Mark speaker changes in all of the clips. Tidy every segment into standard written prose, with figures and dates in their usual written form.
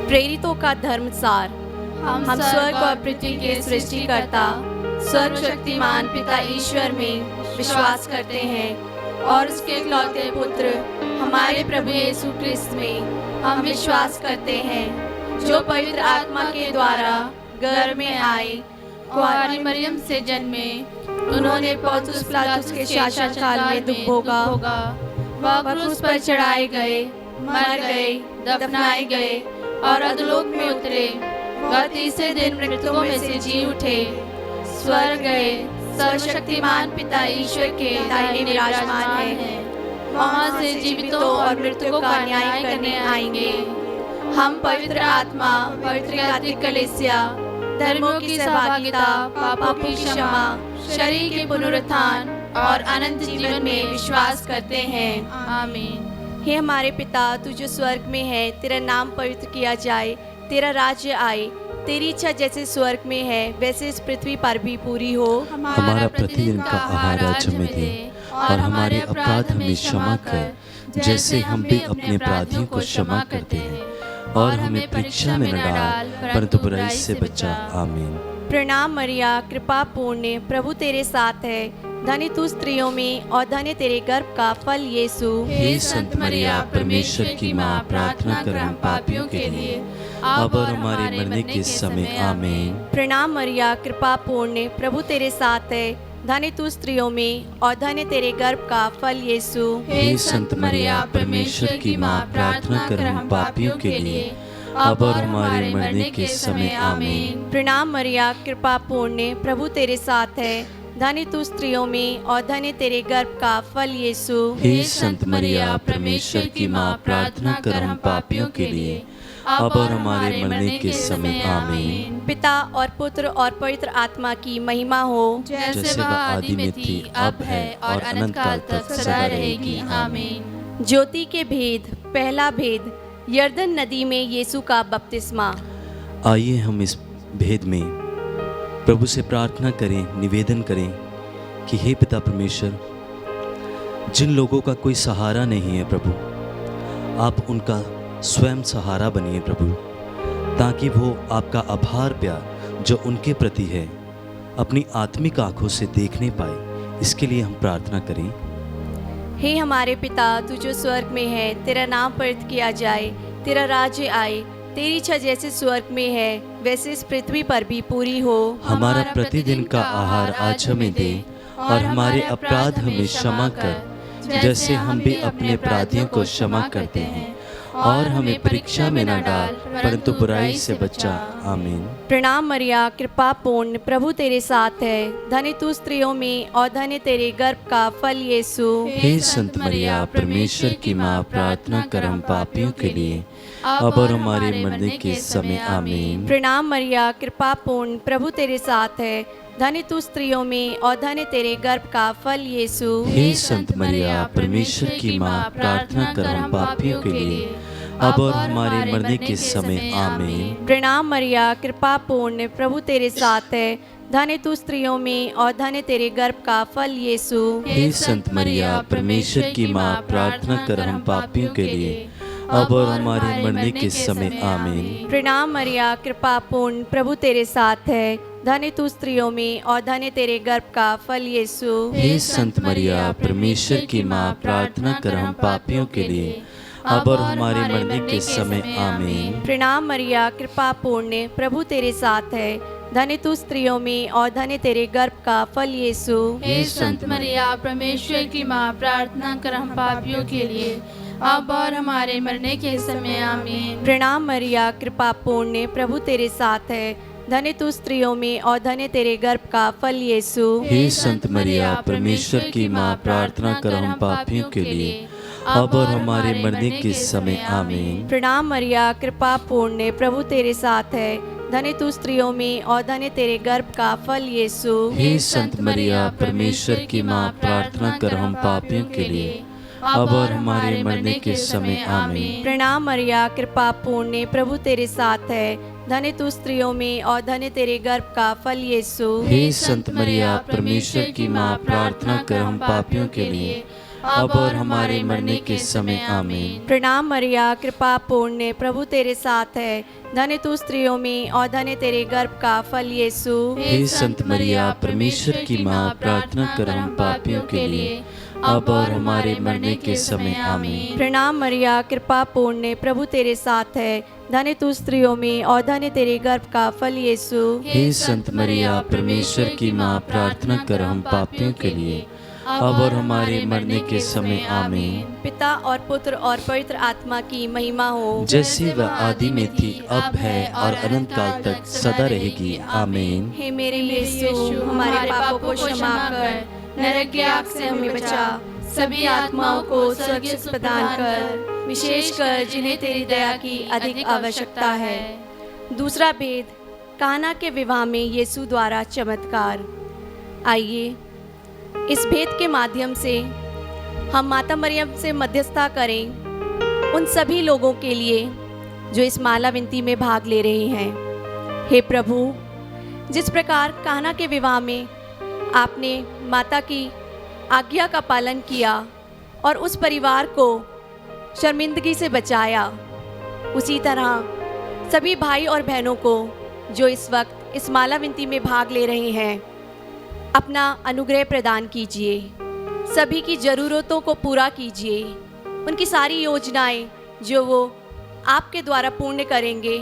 Speaker 1: प्रेरितों का धर्मसार। हम स्वर्ग और पृथ्वी के सृष्टिकर्ता सर्वशक्तिमान पिता ईश्वर में विश्वास करते हैं और उसके इकलौते पुत्र हमारे प्रभु यीशु क्रिस्त में हम विश्वास करते हैं, जो पवित्र आत्मा के द्वारा गर्भ में आए, कुंवारी मरियम से जन्मे, उन्होंने पोंतियुस पिलातुस के शासनकाल में दुख भोगा, वह क्रूस पर चढ़ाए गए, मर गए, दफनाए गए और अधोलोक में उतरे। वह तीसरे दिन मृतकों में से जी उठे, स्वर्ग गए, सर्वशक्तिमान पिता ईश्वर के दाहिने विराजमान हैं। वहाँ से जीवितों और मृतकों का न्याय करने आएंगे। हम पवित्र आत्मा, पवित्र कैथोलिक कलीसिया, धर्मों की सहभागिता, पापों की क्षमा, शरीर के पुनरुत्थान और अनंत जीवन में विश्वास करते हैं। आमीन। हे हमारे पिता, तू जो स्वर्ग में है, तेरा नाम पवित्र किया जाए, तेरा राज्य आए, तेरी इच्छा जैसे स्वर्ग में है वैसे इस पृथ्वी पर भी पूरी हो।
Speaker 2: हमारा प्रतिदिन का आहार आज हमें दे और हमारे अपराध हमें क्षमा कर, जैसे हम भी अपने अपराधियों को क्षमा करते हैं, और हमें परीक्षा में न डाल परंतु बुराई से बचा। आमीन।
Speaker 1: प्रणाम मरिया, कृपा पूर्ण, प्रभु तेरे साथ है, धन्य तू स्त्रियों में और धन्य तेरे गर्भ का फल यीशु।
Speaker 2: हे संत मरिया, परमेश्वर की माँ, प्रार्थना कर हम पापियों के लिए अब और हमारे मरने के समय। आमीन।
Speaker 1: प्रणाम मरिया, कृपा पूर्ण, प्रभु तेरे साथ है, धन्य तू स्त्रियों में और धन्य तेरे गर्भ का फल यीशु।
Speaker 2: हे संत मरिया, परमेश्वर की माँ, प्रार्थना कर हम पापियों के लिए अब और हमारे मरने के समय। आमीन।
Speaker 1: प्रणाम मरिया, कृपा पूर्ण, प्रभु तेरे साथ है, धन्य तू स्त्रियों में और धन्य तेरे गर्भ का फल यीशु।
Speaker 2: हे संत मरिया, परमेश्वर की माँ, प्रार्थना कर हम पापियों के लिए अब और हमारे मरने के समय। आमीन।
Speaker 1: पिता और पुत्र और पवित्र आत्मा की महिमा हो,
Speaker 2: जैसे वह आदि में थी, अब है और अनंत काल तक सदा रहेगी। आमीन।
Speaker 1: ज्योति के भेद। पहला भेद, यरदन नदी में यीशु का बपतिस्मा।
Speaker 2: आइए हम इस भेद में प्रभु से प्रार्थना करें, निवेदन करें कि हे पिता परमेश्वर, जिन लोगों का कोई सहारा नहीं है प्रभु, आप उनका स्वयं सहारा बनिए प्रभु, ताकि वो आपका आभार प्यार जो उनके प्रति है अपनी आत्मिक आंखों से देखने पाए। इसके लिए हम प्रार्थना करें।
Speaker 1: हे हमारे पिता, तू जो स्वर्ग में है, तेरा नाम पवित्र किया जाए, तेरा राज्य आए, तेरी इच्छा जैसे स्वर्ग में है वैसे इस पृथ्वी पर भी पूरी हो।
Speaker 2: हमारा प्रतिदिन का आहार आज हमें दे और हमारे अपराध हमें क्षमा कर, जैसे हम भी अपने अपराधियों को क्षमा करते हैं, और हमें परीक्षा में न डाल परंतु बुराई से बचा। आमीन।
Speaker 1: प्रणाम मरिया, कृपा पूर्ण, प्रभु तेरे साथ है, धन्य तू स्त्रियों में और धन्य तेरे गर्भ का फल यीशु।
Speaker 2: हे संत मरिया, परमेश्वर की माँ, प्रार्थना कर हम पापियों के लिए अब और हमारे मरने के समय। आमीन।
Speaker 1: प्रणाम मरिया, कृपा पूर्ण, प्रभु तेरे साथ है, धन्य तू स्त्रियों में और धन्य तेरे गर्भ का फल यीशु।
Speaker 2: हे संत मरिया, परमेश्वर की माँ, प्रार्थना कर हम पापियों के लिए अब और हमारे मरने के समय। आमीन।
Speaker 1: प्रणाम मरिया, कृपा पूर्ण, प्रभु तेरे साथ है, धन्य तू स्त्रियों में और धन्य तेरे गर्भ का फल यीशु।
Speaker 2: हे संत मरिया, परमेश्वर की माँ, प्रार्थना कर हम पापियों के लिए अब और हमारे मरने के समय। आमीन।
Speaker 1: प्रणाम मरिया, कृपा पूर्ण, प्रभु तेरे साथ है, धन्य तू स्त्रियों में और धन्य तेरे गर्भ का फल यीशु।
Speaker 2: हे संत मरिया, परमेश्वर की माँ, प्रार्थना कर हम पापियों के लिए अब और हमारे मरने के समय। आमीन।
Speaker 1: प्रणाम मरिया, कृपा पूर्ण, प्रभु तेरे साथ है, धन्य तू स्त्रियों में और धन्य तेरे गर्भ का फल यीशु।
Speaker 3: हे संत मरिया, परमेश्वर की माँ, प्रार्थना कर हम पापियों के लिए अब और हमारे मरने के समय। आमीन।
Speaker 1: प्रणाम मरिया, कृपा पूर्ण, प्रभु तेरे साथ है, धन्य तू स्त्रियों में और धन्य तेरे गर्भ का फल यीशु।
Speaker 2: हे संत मरिया, परमेश्वर की माँ, प्रार्थना कर हम पापियों के लिए अब और हमारे मरने के समय। आमीन।
Speaker 1: प्रणाम मरिया, कृपा पूर्ण, प्रभु तेरे साथ है, धन्य तू स्त्रियों में और धन्य तेरे गर्भ का फल यीशु।
Speaker 2: हे संत मरिया, परमेश्वर की माँ, प्रार्थना कर हम पापियों के लिए अब और हमारे मरने के समय। आमीन।
Speaker 1: प्रणाम मरिया, कृपा पूर्ण, प्रभु तेरे साथ है, धन्य तू स्त्रियों में और धन्य तेरे गर्भ का फल यीशु।
Speaker 2: हे संत मरिया, परमेश्वर की माँ, प्रार्थना कर हम पापियों के लिए अब और हमारे मरने के समय आमीन।
Speaker 1: प्रणाम मरिया, कृपा पूर्ण, प्रभु तेरे साथ है। धन्य तू स्त्रियों में और धन्य तेरे गर्भ का फल यीशु।
Speaker 2: हे संत मरिया, परमेश्वर की माँ, प्रार्थना कर हम पापियों के लिए, अब और हमारे मरने के समय आमीन।
Speaker 1: प्रणाम मरिया, कृपा पूर्ण, प्रभु तेरे साथ है। धन्य तू स्त्रियों में और धन्य तेरे गर्भ का फल यीशु।
Speaker 2: हे संत मरिया, परमेश्वर की माँ, प्रार्थना कर हम पापियों के लिए, अब और हमारे मरने के समय आमीन।
Speaker 1: पिता और पुत्र और पवित्र आत्मा की महिमा हो,
Speaker 2: जैसे वह आदि में थी, अब है और अनंत काल तक सदा रहेगी आमीन।
Speaker 1: हे मेरे यीशु, हमारे पापों को क्षमा कर, नरक की आग से हमें बचा, सभी आत्माओं को स्वर्ग प्रदान कर, विशेषकर जिन्हें तेरी दया की अधिक आवश्यकता है। दूसरा भेद, काना के विवाह में यीशु द्वारा चमत्कार। आइए इस भेद के माध्यम से हम माता मरियम से मध्यस्थता करें उन सभी लोगों के लिए जो इस माला विनती में भाग ले रहे हैं। हे प्रभु, जिस प्रकार काना के विवाह में आपने माता की आज्ञा का पालन किया और उस परिवार को शर्मिंदगी से बचाया, उसी तरह सभी भाई और बहनों को जो इस वक्त इस माला विनती में भाग ले रहे हैं, अपना अनुग्रह प्रदान कीजिए। सभी की ज़रूरतों को पूरा कीजिए। उनकी सारी योजनाएं जो वो आपके द्वारा पूर्ण करेंगे,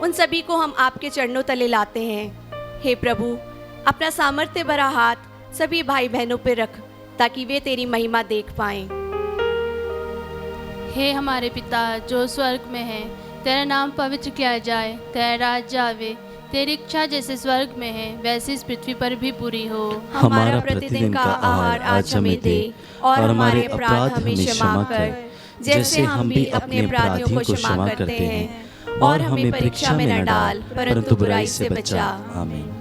Speaker 1: उन सभी को हम आपके चरणों तले लाते हैं। हे प्रभु, अपना सामर्थ्य भरा हाथ सभी भाई बहनों पर रख, ताकि वे तेरी महिमा देख पाएं।
Speaker 3: हे हमारे पिता जो स्वर्ग में है, तेरा नाम पवित्र किया जाए, तेरा राज्य आवे, तेरी इच्छा जैसे स्वर्ग में है वैसे इस पृथ्वी पर भी पूरी हो।
Speaker 1: हमारा प्रतिदिन का आहार आज हमें दे, और हमारे अपराध हमें क्षमा कर, जैसे हम भी अपने अपराधियों को क्षमा करते हैं, और हमें परीक्षा में न डाल, परंतु बुराई से बचा।
Speaker 2: आमीन।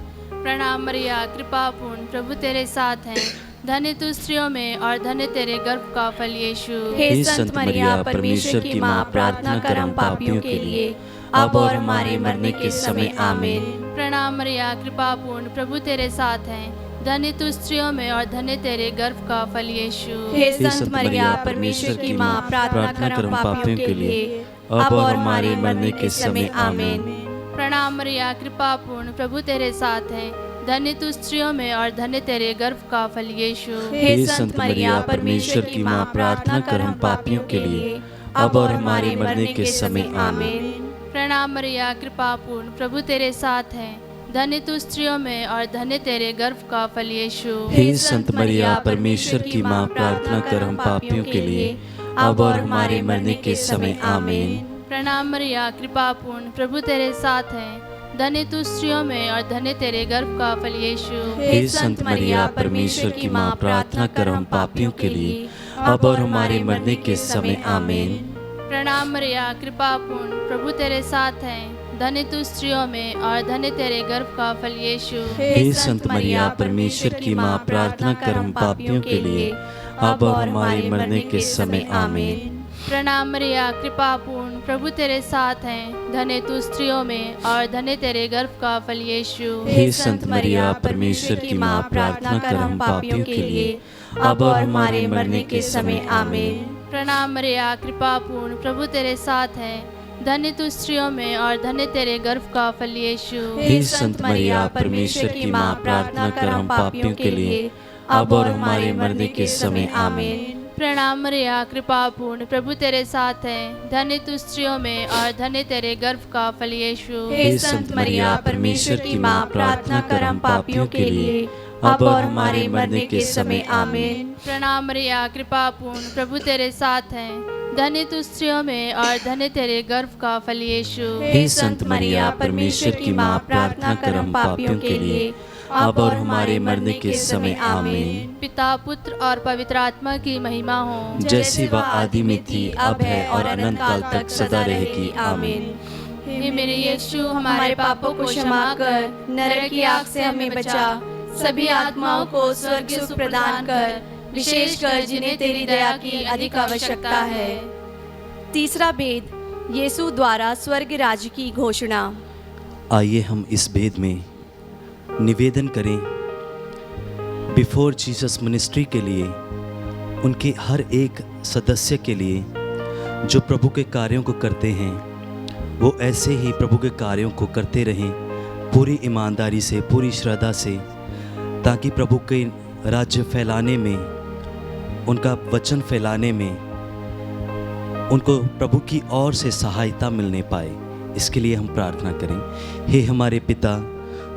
Speaker 3: प्रणाम मरिया, कृपा पूर्ण, प्रभु तेरे साथ हैं। धन्य तू स्त्रियों में और धन्य तेरे गर्भ का फल यीशु।
Speaker 1: हे संत मरिया, परमेश्वर की माँ, प्रार्थना कर हम पापियों के लिए, अब और हमारे मरने के समय आमीन।
Speaker 3: प्रणाम मरिया, कृपा पूर्ण, प्रभु तेरे साथ हैं। धन्य तू स्त्रियों में और धन्य तेरे गर्भ का फल यीशु।
Speaker 1: हे संत मरिया, परमेश्वर की माँ, प्रार्थना कर हम पापियों के लिए, अब और हमारे मरने के समय आमीन।
Speaker 3: प्रणाम मरिया, कृपा पूर्ण, प्रभु तेरे साथ हैं। धन्य तू स्त्रियों में और धन्य तेरे गर्भ का फल यीशु।
Speaker 1: हे संत मरिया, परमेश्वर की माँ, प्रार्थना कर हम पापियों के लिए, अब और हमारे मरने के समय आमीन।
Speaker 3: प्रणाम मरिया, कृपा पूर्ण, प्रभु तेरे साथ हैं। धन्य तू स्त्रियों में और धन्य तेरे गर्भ का फल यीशु।
Speaker 2: हे संत मरिया, परमेश्वर की माँ, प्रार्थना कर हम पापियों के लिए, अब और हमारे मरने के समय आमीन।
Speaker 3: प्रणाम मरिया, कृपा पूर्ण, प्रभु तेरे साथ हैं। धन्य तू स्त्रियों में और धन्य तेरे गर्भ का फल यीशु।
Speaker 2: हे संत मरिया, परमेश्वर की माँ, प्रार्थना कर हम पापियों के लिए, अब और हमारे मरने के समय आमीन।
Speaker 3: प्रणाम मरिया, कृपा पूर्ण, प्रभु तेरे साथ हैं। धन्य तू स्त्रियों में और धन्य तेरे गर्भ का फल यीशु।
Speaker 2: हे संत मरिया, परमेश्वर की माँ, प्रार्थना कर हम पापियों के लिए, अब और हमारे मरने के समय आमीन।
Speaker 3: प्रणाम मरिया, कृपा पूर्ण, प्रभु तेरे साथ हैं। धन्य तू स्त्रियों में और धन्य तेरे गर्भ का फल यीशु।
Speaker 2: हे संत मरिया, परमेश्वर की माँ, प्रार्थना कर हम पापियों के लिए, अब और हमारे मरने के समय आमीन।
Speaker 3: प्रणाम मरिया, कृपा पूर्ण, प्रभु तेरे साथ हैं। धन्य तू स्त्रियों में और धन्य तेरे गर्भ का फल यीशु।
Speaker 2: हे संत मरिया, परमेश्वर की माँ, प्रार्थना कर हम पापियों के लिए, अब और हमारे मरने के समय आमीन।
Speaker 3: प्रणाम मरिया, कृपा पूर्ण, प्रभु तेरे साथ हैं। धन्य तू स्त्रियों में और धन्य तेरे गर्भ का फल यीशु।
Speaker 1: हे संत मरिया, परमेश्वर की माँ, प्रार्थना कर हम पापियों के लिए, अब और हमारे मरने के समय आमीन।
Speaker 3: प्रणाम मरिया, कृपा पूर्ण, प्रभु तेरे साथ हैं। धन्य तू स्त्रियों में और धन्य तेरे गर्भ का फल यीशु।
Speaker 2: हे संत मरिया, परमेश्वर की माँ, प्रार्थना कर हम पापियों के लिए, अब और हमारे मरने के समय आमीन।
Speaker 3: पिता, पुत्र और पवित्र आत्मा की महिमा हो,
Speaker 2: जैसे वह आदि में थी, अब है और अनंत काल तक सदा रहेगी आमीन।
Speaker 3: हे मेरे यीशु,
Speaker 1: हमारे पापों को क्षमा कर, नरक की आग से हमें बचा, सभी आत्माओं को स्वर्ग सुख प्रदान कर, विशेषकर जिन्हें तेरी दया की अधिक आवश्यकता है। तीसरा भेद, यीशु द्वारा स्वर्ग राज्य की घोषणा।
Speaker 2: आइए हम इस भेद में निवेदन करें बिफोर जीसस मिनिस्ट्री के लिए उनके हर एक सदस्य के लिए जो प्रभु के कार्यों को करते हैं, वो ऐसे ही प्रभु के कार्यों को करते रहें पूरी ईमानदारी से, पूरी श्रद्धा से, ताकि प्रभु के राज्य फैलाने में, उनका वचन फैलाने में उनको प्रभु की ओर से सहायता मिलने पाए। इसके लिए हम प्रार्थना करें। हे हमारे पिता,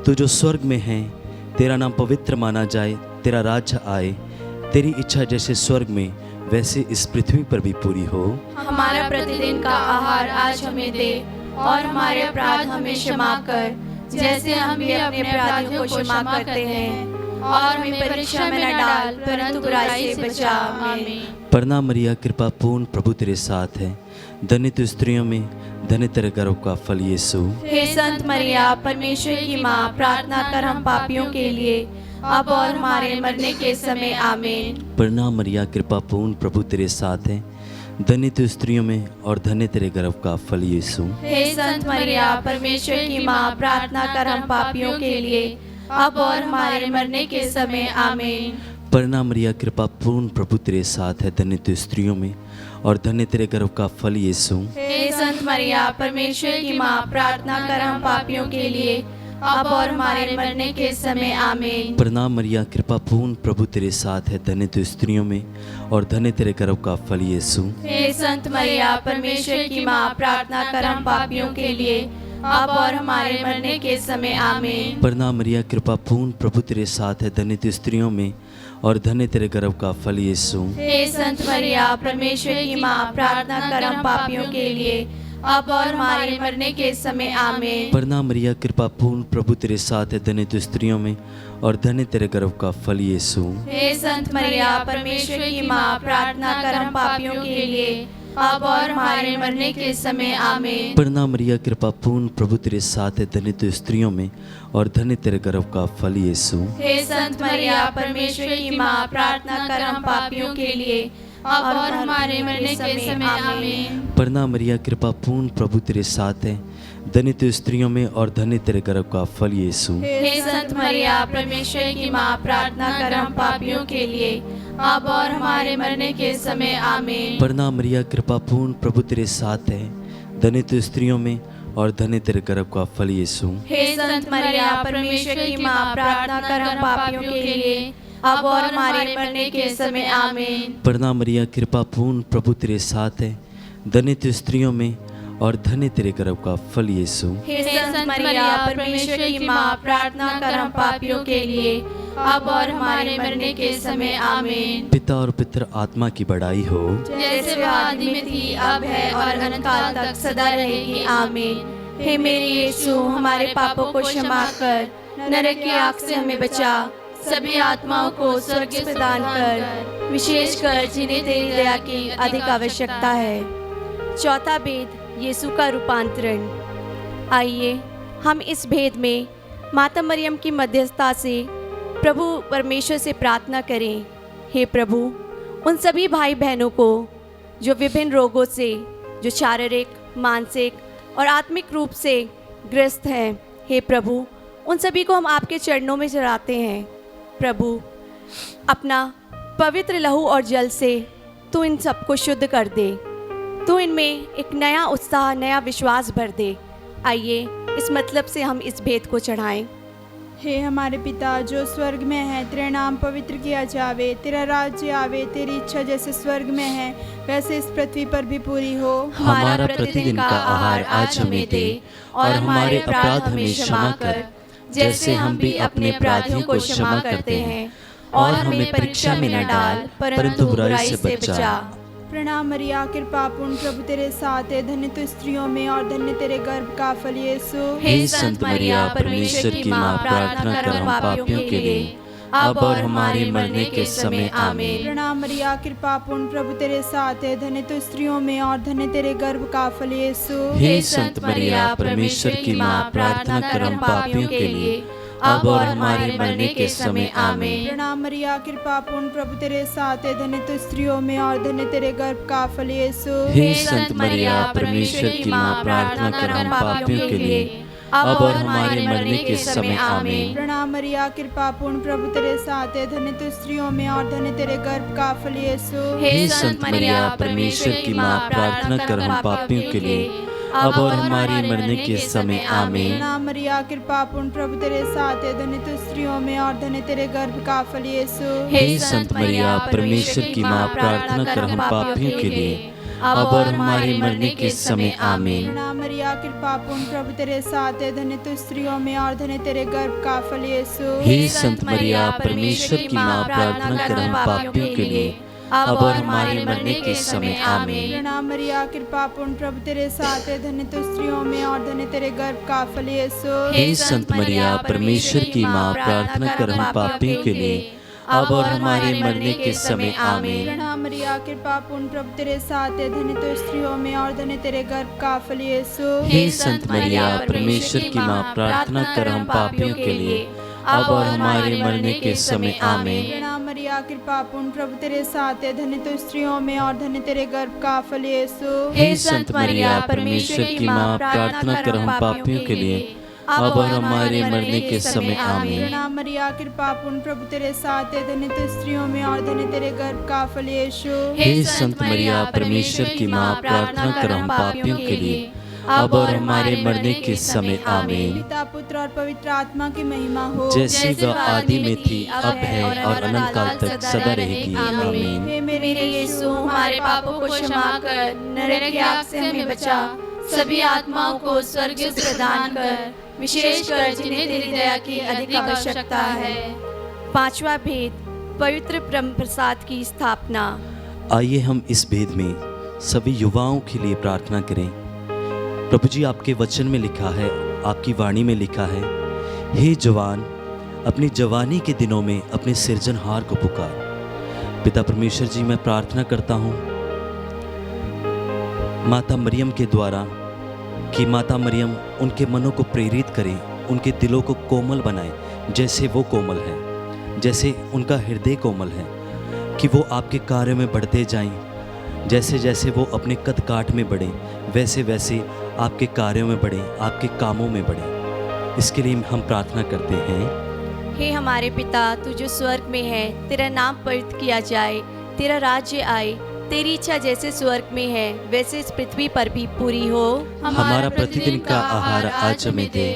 Speaker 2: तू जो स्वर्ग में है, तेरा नाम पवित्र माना जाए, तेरा राज्य आए, तेरी इच्छा जैसे स्वर्ग में वैसे इस पृथ्वी पर भी पूरी हो।
Speaker 1: हमारा प्रतिदिन का आहार आज हमें दे, और हमारे अपराध हमें क्षमा कर, जैसे हम भी अपने अपराधियों को क्षमा करते हैं, और हमें परीक्षा में न डाल, परंतु बुराई से बचा। आमीन।
Speaker 2: प्रणाम मरिया, कृपा पूर्ण, प्रभु तेरे साथ है, धन्य तू स्त्रियों में, धन्य तेरे गर्भ का फल यीशु।
Speaker 1: हे संत मरिया, परमेश्वर की माँ, प्रार्थना कर हम पापियों के लिए, अब और हमारे मरने के समय। आमीन।
Speaker 2: प्रणाम मरिया, कृपा पूर्ण, प्रभु तेरे साथ है, धन्य तू स्त्रियों में और धन्य तेरे गर्भ का फल यीशु।
Speaker 1: हे संत मरिया, परमेश्वर की माँ, प्रार्थना कर हम पापियों के लिए, अब और हमारे मरने के समय। आमीन।
Speaker 2: प्रणाम मरिया, कृपा पूर्ण, प्रभु तेरे साथ है, धन्य तू स्त्रियों में और धन्य तेरे गर्भ का फल यीशु।
Speaker 1: हे संत मरिया, परमेश्वर की माँ, प्रार्थना कर हम पापियों के लिए, अब और हमारे मरने के समय। आमीन।
Speaker 2: प्रणाम मरिया, कृपा पूर्ण, प्रभु तेरे साथ है, धन्य तू स्त्रियों में और धन्य तेरे गर्भ का फल यीशु।
Speaker 1: हे संत मरिया, परमेश्वर की माँ, प्रार्थना कर हम पापियों के लिए, अब और हमारे मरने के समय। आमीन।
Speaker 2: प्रणाम मरिया, कृपा पूर्ण, प्रभु तेरे साथ है, धन्य तू स्त्रियों में और धन्य तेरे गर्भ का फल यीशु।
Speaker 1: हे संत मरिया, परमेश्वर की माँ, प्रार्थना कर हम पापियों के लिए, अब और हमारे मरने के समय। आमीन।
Speaker 2: प्रणाम मरिया, कृपा पूर्ण, प्रभु तेरे साथ है, धन्य तू स्त्रियों में और धन्य तेरे गर्भ का फल यीशु।
Speaker 1: हे संत मरिया, परमेश्वर की माँ, प्रार्थना कर हम पापियों के लिए, अब और हमारे मरने के समय। आमीन।
Speaker 2: प्रणाम मरिया, कृपा पूर्ण, प्रभु तेरे साथ है, धन्य तू स्त्रियों में और धन्य तेरे गर्भ का फल यीशु।
Speaker 1: हे संत मरिया, परमेश्वर की माँ, प्रार्थना कर हम पापियों के लिए, अब और हमारे मरने के समय। आमीन।
Speaker 2: प्रणाम मरिया, कृपा पूर्ण, प्रभु तेरे साथ है, धन्य तू स्त्रियों में और धन्य तेरे गर्भ का फल यीशु।
Speaker 1: हे संत मरिया, परमेश्वर की माँ, प्रार्थना कर हम पापियों के लिए, अब और हमारे मरने के समय। आमीन।
Speaker 2: प्रणाम मरिया, कृपा पूर्ण, प्रभु तेरे साथ है, धन्य तू स्त्रियों में और धन्य तेरे गर्भ का फल यीशु।
Speaker 1: हे संत मरिया, परमेश्वर की माँ, प्रार्थना कर हम पापियों के लिए, अब और हमारे मरने के समय। आमीन।
Speaker 2: प्रणाम मरिया, कृपा पूर्ण, प्रभु तेरे साथ है, धन्य तू स्त्रियों में और धन्य तेरे गर्भ का फल यीशु।
Speaker 1: हे संत मरिया, परमेश्वर की माँ, प्रार्थना कर हम पापियों के लिए, अब और हमारे मरने के समय। आमीन।
Speaker 2: पिता और पुत्र आत्मा की बड़ाई हो,
Speaker 1: जैसे वह आदि में थी, अब है और अनंत काल तक सदा रहेगी। आमीन। हे मेरे यीशु, हमारे पापों को क्षमा कर, नरक की आग से हमें बचा, सभी आत्माओं को स्वर्ग प्रदान कर, विशेषकर जिन्हें तेरी दया की अधिक आवश्यकता है। चौथा भेद, यीशु का रूपांतरण। आइए हम इस भेद में माता मरियम की मध्यस्थता से प्रभु परमेश्वर से प्रार्थना करें। हे प्रभु, उन सभी भाई बहनों को जो विभिन्न रोगों से, जो शारीरिक, मानसिक और आत्मिक रूप से ग्रस्त हैं, हे प्रभु, उन सभी को हम आपके चरणों में चढ़ाते हैं। प्रभु, अपना पवित्र लहू और जल से तू इन सबको शुद्ध कर दे, तू इनमें एक नया उत्साह, नया विश्वास भर दे। आइए इस मतलब से हम इस भेद को चढ़ाएं।
Speaker 4: हे हमारे पिता जो स्वर्ग में है, तेरा नाम पवित्र किया जावे, तेरा राज्य आवे, तेरी इच्छा जैसे स्वर्ग में है वैसे इस पृथ्वी पर भी पूरी हो।
Speaker 2: हमारा प्रतिदिन का आहार आज हमें दे, और हमारे अपराध हमें क्षमा कर, जैसे हम भी अपने अपराधियों को क्षमा करते हैं, और हमें परीक्षा में न डाल, परंतु बुराई से बचा।
Speaker 4: प्रणाम मरिया, कृपा पूर्ण, प्रभु तेरे साथ है, धन्य तू स्त्रियों में और धन्य तेरे गर्भ का फल यीशु।
Speaker 2: हे संत मरिया, परमेश्वर की माँ, प्रार्थना कर हम पापियों के लिए, अब और हमारे मरने के समय। आमीन।
Speaker 4: प्रणाम मरिया, कृपा पूर्ण, प्रभु तेरे साथ है, धन्य तू स्त्रियों में और धन्य तेरे गर्भ का फल यीशु।
Speaker 2: हे संत मरिया, परमेश्वर की माँ, प्रार्थना कर हम पापियों के लिए, अब और हमारे मरने के समय। आमीन।
Speaker 4: प्रणाम मरिया, कृपा पूर्ण, प्रभु तेरे साथ है, धन्य तू स्त्रियों में और धन्य तेरे गर्भ का फल यीशु।
Speaker 2: हे संत मरिया, परमेश्वर की माँ, प्रार्थना कर हम पापियों के लिए, अब और हमारे मरने के समय आमीन।
Speaker 4: प्रणाम मरिया, कृपा पूर्ण, प्रभु तेरे साथ है, धन्य तू स्त्रियों में और धन्य तेरे गर्भ का फल यीशु।
Speaker 2: हे संत मरिया, परमेश्वर की माँ, प्रार्थना कर हम पापियों के लिए, अब और हमारे मरने के समय आमीन।
Speaker 4: प्रणाम मरिया, कृपा पूर्ण, प्रभु तेरे साथ है, धन्य तू स्त्रियों में और धन्य तेरे गर्भ का फल यीशु।
Speaker 2: हे संत मरिया, परमेश्वर की माँ, प्रार्थना कर हम पापियों के लिए, अब और हमारे मरने के समय आमीन।
Speaker 4: प्रणाम मरिया, कृपा पूर्ण, प्रभु तेरे साथ है, धन्य तू स्त्रियों में और धन्य तेरे गर्भ का फल यीशु।
Speaker 2: हे संत मरिया, परमेश्वर की माँ, प्रार्थना कर हम पापियों के लिए, अब और हमारे मरने के समय आमीन।
Speaker 4: प्रणाम मरिया, कृपा पूर्ण, प्रभु तेरे साथ है, धन्य तू स्त्रियों में और धन्य तेरे गर्भ का फल यीशु।
Speaker 2: हे संत मरिया, परमेश्वर की माँ, प्रार्थना कर हम पापियों के लिए, अब और हमारे मरने के समय आमीन।
Speaker 4: प्रणाम मरिया, कृपा पूर्ण, प्रभु तेरे साथ है, धन्य तू स्त्रियों में और धन्य तेरे गर्भ का फल यीशु।
Speaker 2: हे संत मरिया, परमेश्वर की माँ, प्रार्थना कर हम पापियों के लिए, अब और हमारे मरने के समय आमीन।
Speaker 4: प्रणाम मरिया, कृपा पूर्ण, प्रभु तेरे साथ है, धन्य तू स्त्रियों में और धन्य तेरे गर्भ का फल यीशु।
Speaker 2: हे संत मरिया, परमेश्वर की माँ, प्रार्थना कर हम पापियों के लिए, अब और हमारे मरने के समय आमीन।
Speaker 4: प्रणाम मरिया, कृपा पूर्ण, प्रभु तेरे साथ है, धन्य तू स्त्रियों में और धन्य तेरे गर्भ का फल यीशु।
Speaker 2: हे संत मरिया, परमेश्वर की माँ, प्रार्थना कर हम पापियों के लिए, अब और हमारे मरने के समय आमीन।
Speaker 4: पिता, पुत्र और पवित्र आत्मा की महिमा हो,
Speaker 2: जैसी वह आदि में थी, अब है और अनंत काल तक सदा रहेगी आमीन।
Speaker 4: हे
Speaker 1: मेरे यीशु, हमारे पापों को क्षमा कर, नरक की आग से हमें बचा, सभी आत्माओं को स्वर्ग से प्रदान कर, विशेषकर जिन्हें तेरी दया की अधिक आवश्यकता है। पांचवा भेद, पवित्र ब्रह्म प्रसाद की स्थापना।
Speaker 2: आइए हम इस भेद में सभी युवाओं के लिए प्रार्थना करें। प्रभु जी, आपके वचन में लिखा है, आपकी वाणी में लिखा है, हे जवान, अपनी जवानी के दिनों में अपने सृजनहार को पुकार। पिता परमेश्वर जी, मैं प्रार्थना करता हूँ माता मरियम के द्वारा कि माता मरियम उनके मनों को प्रेरित करें, उनके दिलों को कोमल बनाए, जैसे वो कोमल है, जैसे उनका हृदय कोमल है, कि वो आपके कार्य में बढ़ते जाएं। जैसे जैसे वो अपने कद काठ में बढ़ें, वैसे वैसे आपके कार्यों में बढ़ें, आपके कामों में बढ़ें। इसके लिए हम प्रार्थना करते हैं।
Speaker 1: हे हमारे पिता, तू जो स्वर्ग में है, तेरा नाम पवित्र किया जाए, तेरा राज्य आए, तेरी इच्छा जैसे स्वर्ग में है वैसे इस पृथ्वी पर भी पूरी हो।
Speaker 2: हमारा प्रतिदिन का आहार आज हमें दे,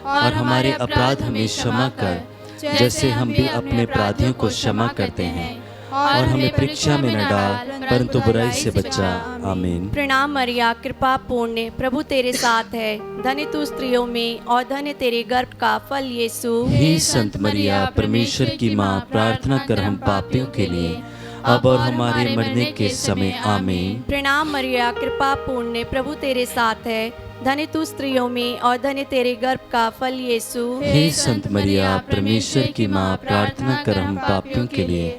Speaker 2: और हमारे अपराध हमें क्षमा कर, जैसे हम भी अपने अपराधियों को क्षमा करते हैं, और हमें परीक्षा में न डाल, परंतु बुराई से बचा। आमीन।
Speaker 1: प्रणाम मरिया, कृपा पूर्ण, प्रभु तेरे साथ है, धन्य तू स्त्रियों में और धन्य तेरे गर्भ का फल यीशु।
Speaker 2: हे संत मरिया, परमेश्वर की माँ, प्रार्थना कर हम पापियों के लिए, अब और हमारे मरने के समय आमीन।
Speaker 1: प्रणाम मरिया, कृपा पूर्ण, प्रभु तेरे साथ है, धन्य तू स्त्रियों में और धन्य तेरे गर्भ का फल यीशु।
Speaker 2: हे संत मरिया, परमेश्वर की माँ, प्रार्थना कर हम पापियों के लिए,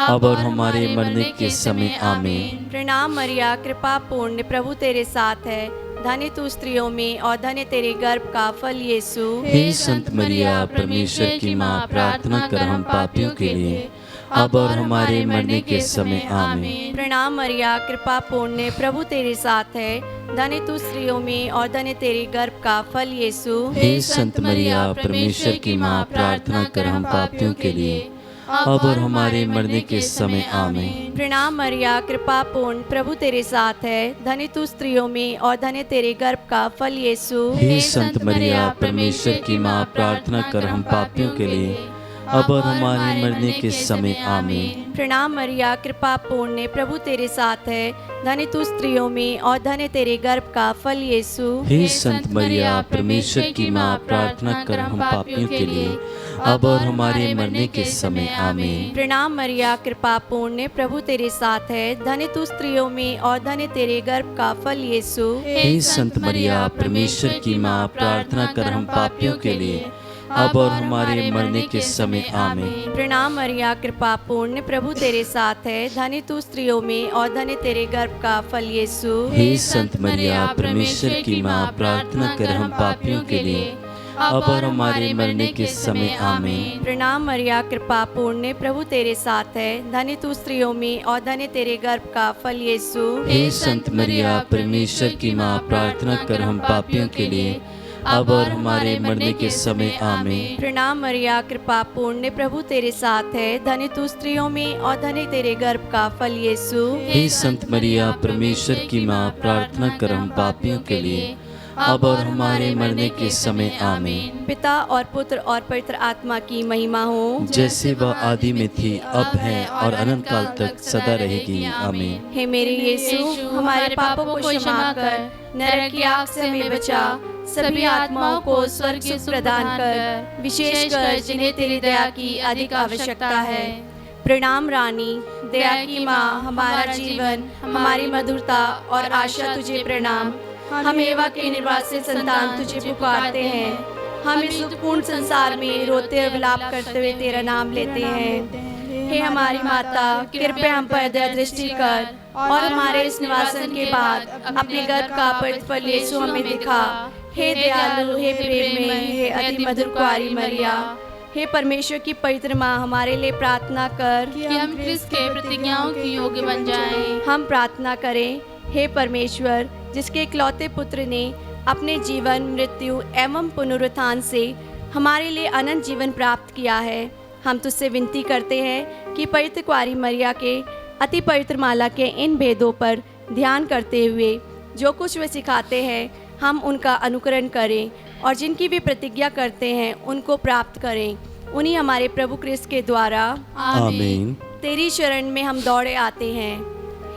Speaker 2: अब और हमारे मरने के समय आमीन।
Speaker 1: प्रणाम मरिया, कृपा पूर्ण, प्रभु तेरे साथ है, धन्य तू स्त्रियों में और धन्य तेरे गर्भ का फल यीशु।
Speaker 2: हे संत मरिया, परमेश्वर की माँ, प्रार्थना कर हम पापियों के लिए, अब और हमारे मरने के समय आमीन।
Speaker 1: प्रणाम मरिया, कृपा पूर्ण, प्रभु तेरे साथ है, धन्य तू स्त्रियों में और धन्य तेरे गर्भ का फल यीशु।
Speaker 2: हे संत मरिया, परमेश्वर की माँ, प्रार्थना कर हम पापियों के लिए, अब और हमारे मरने के समय आमीन।
Speaker 1: प्रणाम मरिया, कृपा पूर्ण, प्रभु तेरे साथ है, धन्य तू स्त्रियों में और धन्य तेरे गर्भ का फल यीशु।
Speaker 2: हे संत मरिया, परमेश्वर की माँ, प्रार्थना कर हम पापियों के लिए, अब और हमारे मरने के समय आमीन।
Speaker 1: प्रणाम मरिया, कृपा पूर्ण, प्रभु तेरे साथ है, धन्य तू स्त्रियों में और धन्य तेरे गर्भ का फल यीशु।
Speaker 2: हे संत मरिया, परमेश्वर की माँ, प्रार्थना कर हम पापियों के लिए, अब और हमारे मरने के समय आमीन।
Speaker 1: प्रणाम मरिया, कृपा पूर्ण, प्रभु तेरे साथ है, धन्य तू स्त्रियों में और धन्य तेरे गर्भ का फल यीशु।
Speaker 2: हे संत मरिया, परमेश्वर की माँ, प्रार्थना कर हम पापियों के लिए, अब और हमारे मरने के समय आमीन।
Speaker 1: प्रणाम मरिया, कृपा पूर्ण, प्रभु तेरे साथ है, धन्य तू स्त्रियों में और धन्य तेरे गर्भ का फल यीशु।
Speaker 2: हे संत मरिया, परमेश्वर की माँ, प्रार्थना कर हम पापियों के लिए, अब और हमारे मरने के समय आमीन।
Speaker 1: प्रणाम मरिया, कृपा पूर्ण, प्रभु तेरे साथ है, धन्य तू स्त्रियों में और धन्य तेरे गर्भ का फल यीशु।
Speaker 2: हे संत मरिया, परमेश्वर की माँ, प्रार्थना कर हम पापियों के लिए, अब और हमारे मरने के समय आमीन।
Speaker 1: प्रणाम मरिया, कृपा पूर्ण, प्रभु तेरे साथ है, धन्य तू स्त्रियों में और धन्य तेरे गर्भ का फल यीशु।
Speaker 2: हे संत मरिया, परमेश्वर की माँ, प्रार्थना कर हम पापियों के लिए, अब और हमारे मरने के समय आमीन।
Speaker 1: पिता और पुत्र और पवित्र आत्मा की महिमा हो,
Speaker 2: जैसे वह आदि में थी, अब है और अनंत काल तक सदा रहेगी, आमीन।
Speaker 1: हे मेरे यीशु, हमारे पापों को क्षमा कर, नरक की आग से हमें बचा, सभी आत्माओं को स्वर्ग सुख प्रदान कर, विशेषकर जिन्हें तेरी दया की अधिक आवश्यकता है। प्रणाम रानी, दया की माँ, हमारा जीवन, हमारी मधुरता और आशा तुझे प्रणाम। हम एवा के निर्वासित संतान तुझे पुकारते हैं। हम इस दुखपूर्ण संसार में रोते और विलाप करते हुए तेरा नाम लेते हैं। हे हमारी माता, कृपया हम पर दया दृष्टि कर और हमारे इस निवासन के बाद अपने गर्भ का पवित्र फल यीशु हमें दिखा। हे दयालु, हे प्रेम में, हे अति मधुर कुंवारी मरिया, हे परमेश्वर की पवित्र माँ, हमारे लिए प्रार्थना कर
Speaker 3: कि हम क्रिस्त के प्रतिज्ञाओं की योग्य बन जाएं।
Speaker 1: हम प्रार्थना करें। हे परमेश्वर, जिसके इकलौते पुत्र ने अपने जीवन, मृत्यु एवं पुनरुत्थान से हमारे लिए अनंत जीवन प्राप्त किया है, हम तुझसे विनती करते हैं कि पवित्र कुंवारी मरिया के अति पवित्र माला के इन भेदों पर ध्यान करते हुए जो कुछ वे सिखाते हैं, हम उनका अनुकरण करें और जिनकी भी प्रतिज्ञा करते हैं उनको प्राप्त करें। उन्हीं हमारे प्रभु क्रिस्त के द्वारा
Speaker 2: आमीन।
Speaker 1: तेरी शरण में हम दौड़े आते हैं।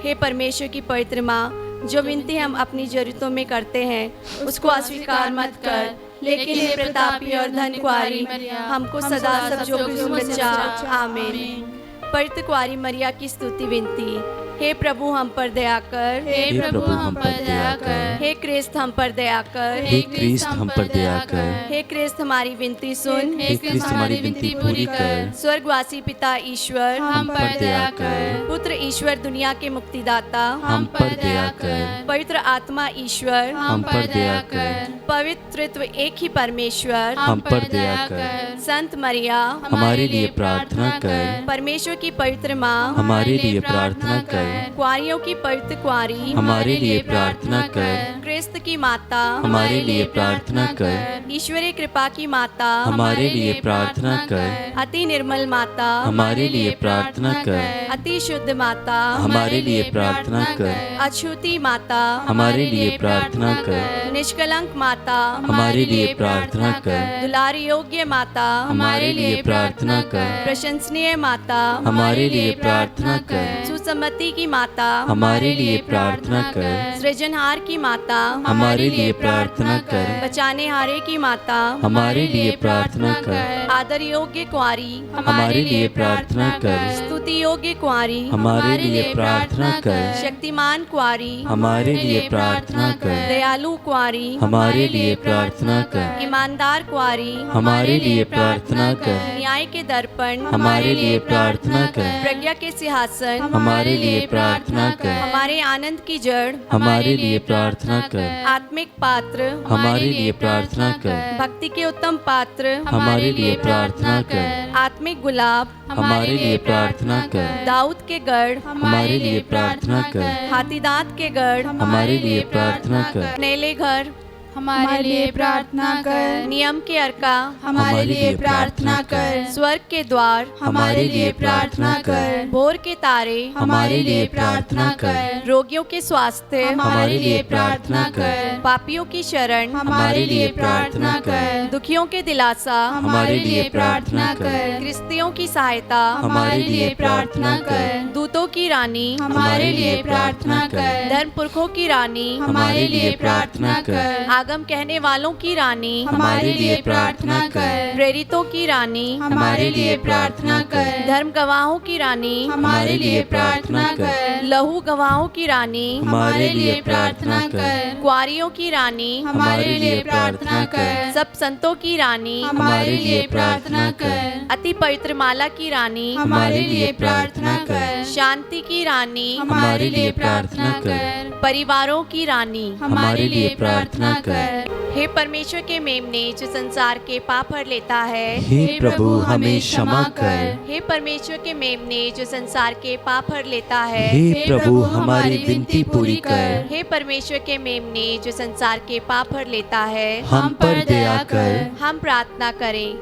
Speaker 1: हे परमेश्वर की पवित्र माँ, जो विनती हम अपनी जरूरतों में करते हैं उसको अस्वीकार मत कर, लेकिन हे प्रतापी और धन्य कुंवारी, हमको सदा सब जोखिम से बचा। आमीन। पवित्र कुंवारी मरिया की स्तुति विनती। हे प्रभु हम पर दया कर,
Speaker 3: हे प्रभु हम पर दया कर,
Speaker 1: हे क्रिस्त हम पर दया कर,
Speaker 2: हे क्रिस्त हम पर दया कर,
Speaker 1: हे क्रिस्त हमारी विनती सुन,
Speaker 2: हे क्रिस्त हमारी विनती पूरी कर,
Speaker 1: स्वर्गवासी पिता ईश्वर
Speaker 3: हम पर दया कर,
Speaker 1: पुत्र ईश्वर दुनिया के मुक्तिदाता
Speaker 2: हम पर दया कर,
Speaker 1: पवित्र आत्मा ईश्वर
Speaker 3: हम पर दया कर,
Speaker 1: पवित्रत्व एक ही परमेश्वर
Speaker 2: हम पर दया कर,
Speaker 1: संत मरिया
Speaker 2: हमारे लिए प्रार्थना कर,
Speaker 1: परमेश्वर की पवित्र माँ
Speaker 2: हमारे लिए प्रार्थना कर,
Speaker 1: कुंवारियों की पवित्र कुंवारी
Speaker 2: हमारे लिए प्रार्थना कर,
Speaker 1: क्रिस्त की माता
Speaker 2: हमारे लिए प्रार्थना कर,
Speaker 1: ईश्वरीय कृपा की माता
Speaker 2: हमारे लिए प्रार्थना कर,
Speaker 1: अति निर्मल माता
Speaker 2: हमारे लिए प्रार्थना कर,
Speaker 1: अति शुद्ध माता
Speaker 2: हमारे लिए प्रार्थना कर,
Speaker 1: अछूती माता
Speaker 2: हमारे लिए प्रार्थना कर,
Speaker 1: निष्कलंक माता
Speaker 2: हमारे लिए प्रार्थना कर,
Speaker 1: दुलारी योग्य माता
Speaker 2: हमारे लिए प्रार्थना कर,
Speaker 1: प्रशंसनीय माता
Speaker 2: हमारे लिए प्रार्थना कर,
Speaker 1: सुसम्मति की माता
Speaker 2: हमारे लिए प्रार्थना कर,
Speaker 1: सृजनहार की माता
Speaker 2: हमारे लिए प्रार्थना कर,
Speaker 1: बचाने हारे की माता
Speaker 2: हमारे लिए प्रार्थना कर,
Speaker 1: आदर योग्य कुंवारी
Speaker 2: हमारे लिए प्रार्थना कर,
Speaker 1: स्तुति योग्य कुंवारी
Speaker 2: हमारे लिए प्रार्थना कर,
Speaker 1: शक्तिमान कुंवारी
Speaker 2: हमारे लिए प्रार्थना कर,
Speaker 1: दयालु कुंवारी
Speaker 2: हमारे लिए प्रार्थना कर,
Speaker 1: ईमानदार कुंवारी
Speaker 2: हमारे लिए प्रार्थना कर,
Speaker 1: न्याय के दर्पण
Speaker 2: हमारे लिए प्रार्थना कर,
Speaker 1: प्रज्ञा के सिंहासन
Speaker 2: हमारे लिए प्रार्थना कर,
Speaker 1: हमारे आनंद की जड़
Speaker 2: हमारे लिए प्रार्थना कर,
Speaker 1: आत्मिक पात्र
Speaker 2: हमारे लिए प्रार्थना कर,
Speaker 1: भक्ति के उत्तम पात्र
Speaker 2: हमारे लिए प्रार्थना कर,
Speaker 1: आत्मिक गुलाब
Speaker 2: हमारे लिए प्रार्थना कर,
Speaker 1: दाऊद के गढ़
Speaker 2: हमारे लिए प्रार्थना कर,
Speaker 1: हाथीदांत के गढ़
Speaker 2: हमारे लिए प्रार्थना कर,
Speaker 1: नेले घर
Speaker 3: हमारे लिए प्रार्थना कर,
Speaker 1: नियम के अर्का
Speaker 2: हमारे लिए प्रार्थना कर,
Speaker 1: स्वर्ग के द्वार
Speaker 2: हमारे लिए प्रार्थना कर,
Speaker 1: भोर के तारे
Speaker 2: हमारे लिए प्रार्थना कर,
Speaker 1: रोगियों के स्वास्थ्य
Speaker 2: हमारे लिए प्रार्थना कर,
Speaker 1: पापियों की शरण
Speaker 2: हमारे लिए प्रार्थना कर,
Speaker 1: दुखियों के दिलासा
Speaker 2: हमारे लिए प्रार्थना कर,
Speaker 1: क्रिस्तियों की सहायता
Speaker 2: हमारे लिए प्रार्थना कर,
Speaker 1: दूतों की रानी
Speaker 2: हमारे लिए प्रार्थना कर,
Speaker 1: धर्म पुरखों की रानी
Speaker 2: हमारे लिए प्रार्थना कर,
Speaker 1: आगम कहने वालों की रानी
Speaker 2: हमारे लिए प्रार्थना कर,
Speaker 1: प्रेरितों की रानी
Speaker 2: हमारे लिए प्रार्थना कर,
Speaker 1: धर्म गवाहों की रानी
Speaker 2: हमारे लिए प्रार्थना कर,
Speaker 1: लहू गवाहों की रानी
Speaker 2: हमारे लिए प्रार्थना कर,
Speaker 1: कुंवारियों की रानी
Speaker 2: हमारे लिए प्रार्थना कर,
Speaker 1: सब संतों की रानी
Speaker 2: हमारे लिए प्रार्थना कर,
Speaker 1: अति पवित्र माला की रानी
Speaker 2: हमारे लिए प्रार्थना कर,
Speaker 1: शांति की रानी
Speaker 2: हमारे लिए प्रार्थना कर,
Speaker 1: परिवारों की रानी
Speaker 2: हमारे लिए प्रार्थना कर।
Speaker 1: हे परमेश्वर के मेमने जो संसार के पाप हर लेता है,
Speaker 2: हे प्रभु हमें क्षमा कर।
Speaker 1: हे परमेश्वर के मेमने जो संसार के पाप हर लेता है,
Speaker 2: हे प्रभु हमारी विनती पूरी कर।
Speaker 1: हे परमेश्वर के मेमने जो संसार के पाप हर लेता है,
Speaker 2: हम पर दया कर।
Speaker 1: हम प्रार्थना करें।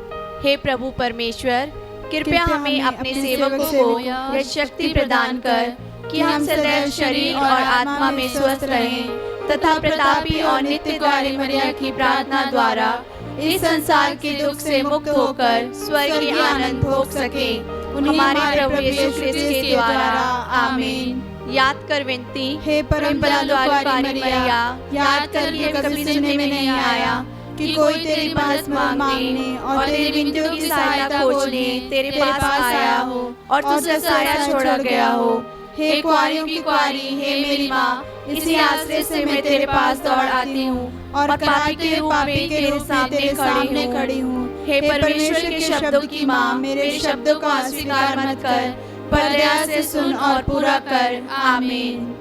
Speaker 1: हे प्रभु परमेश्वर, कृपया हमें अपने सेवकों को यह शक्ति प्रदान कर कि हम सदैव शरीर और आत्मा में स्वस्थ रहें तथा प्रतापी और नित्य द्वारी मरिया की प्रार्थना द्वारा इस संसार के दुख से मुक्त होकर स्वर्ग के आनंद भोग सके। हमारे प्रभु यीशु ख्रिस्त के द्वारा, आमीन। याद कर विनती,
Speaker 4: हे परम दयालु मरिया, याद कर कि कभी सुनने में नहीं आया कि कोई तेरे पास मांगने और तेरी विनतियों की सहायता खोजने तेरे पास आया हो और तुझसे साया छोड़ा गया हो। हे कुआरियों की कुआरी, हे मेरी माँ, इसी आश्रय से मैं तेरे पास दौड़ आती हूँ और पापी के रूप में तेरे सामने खड़ी हूँ। हे परमेश्वर के शब्दों की माँ, मेरे शब्दों का अस्वीकार मत कर, पर दया से सुन और पूरा कर। आमीन।